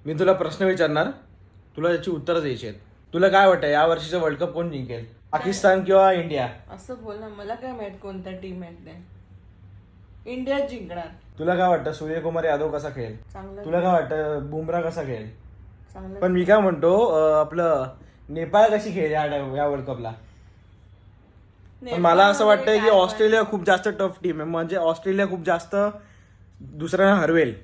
मी तुला प्रश्न विचारणार, तुला त्याची उत्तरं द्यायची आहेत. तुला काय वाटतं या वर्षीचा वर्ल्ड कप कोण जिंकेल, पाकिस्तान किंवा इंडिया? असं बोल ना, मला काय माहित कोणत्या टीम आहेत ते. इंडिया जिंकणार. तुला काय वाटतं सूर्यकुमार यादव कसा खेळेल? चांगलं तुला काय वाटतं बुमरा कसा खेळेल? चांगलं. पण मी काय म्हणतो आपलं नेपाळ कशी खेळेल या वर्ल्ड कपला? पण मला असं वाटतंय की ऑस्ट्रेलिया खूप जास्त टफ टीम आहे, म्हणजे ऑस्ट्रेलिया खूप जास्त दुसऱ्यांना हरवेल.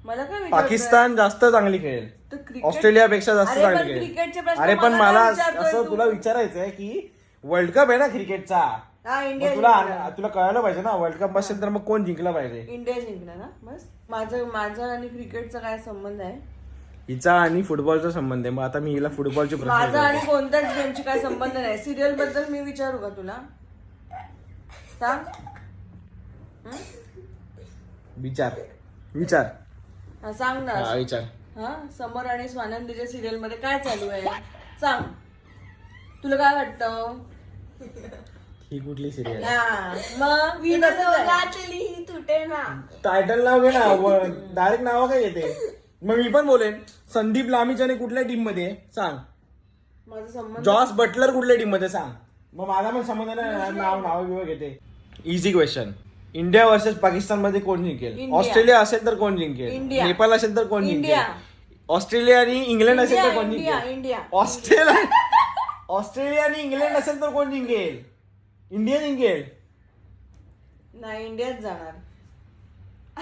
मला काय पाकिस्तान जास्त चांगली खेळेल, तर क्रिकेट- ऑस्ट्रेलियापेक्षा जास्त अरे पण चांगली क्रिकेटचे खेळेल. प्रश्न अरे पण मला मला काय विचारतोय असं तू? तुला विचारायचं आहे की वर्ल्ड कप आहे ना क्रिकेटचा, हा, इंडिया मग तुला जिंकणार. तुला कळायला पाहिजे ना वर्ल्ड कप असेल तर मग कोण जिंकला पाहिजे. इंडिया जिंकणार ना, बस. माझा आणि क्रिकेटचा काय संबंध आहे? हिचा आणि फुटबॉलचा संबंध आहे. मग आता मी हिला फुटबॉलचे प्रश्न माझा विचारतो. आणि कोणत्याच गेमची काय संबंध नाही. सिरियल बद्दल मी विचारू का तुला? सांग. विचार हा, सांग ना. हा, विचार. हा, समर आणि स्वानंदीच्या सिरियल मध्ये काय चालू आहे सांग. तुला काय वाटतं? ही कुठली सिरियल? हा, मग मी तुटे ना. टायटल नाव घे ना, डायरेक्ट नाव काय येते. मग मी पण बोलेन संदीप लामिचाने कुठल्या टीम मध्ये आहे? सांग. माझा संबंध जॉस बटलर कुठल्या टीम मध्ये? सांग. मग माझा पण संबंध नाही, नाव बिव घेते. Easy question. India versus Pakistan मध्ये कोण जिंकेल? इंडिया. ऑस्ट्रेलिया असेल तर कोण जिंकेल? इंडिया. नेपाळ असेल तर कोण जिंकेल? इंडिया. ऑस्ट्रेलिया आणि इंग्लंड असेल तर कोण इंडिया जिंकेल? इंडिया ऑस्ट्रेलिया आणि इंग्लंड असेल तर कोण जिंकेल? इंडिया जिंकेल. नाही, इंडियाच जाणार.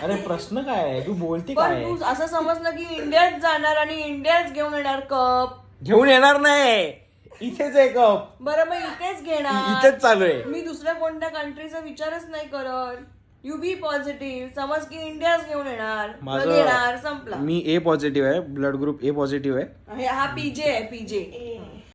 अरे प्रश्न काय आहे, तू बोलते पण काय? तू असं समजलं की इंडियाच जाणार आणि इंडियाच घेऊन येणार कप. घेऊन येणार नाही, इथेच आहे कप. बरं, मग इथेच घेणार. इथेच चालू आहे. मी दुसऱ्या कोणत्या कंट्रीचा विचारच नाही करत. You be positive. समज की इंडियाच घेऊन येणार, मग घेणार, संपला. मी ए पॉझिटिव्ह आहे, ब्लड ग्रुप ए पॉझिटिव्ह आहे. हा पीजे आहे, पीजे.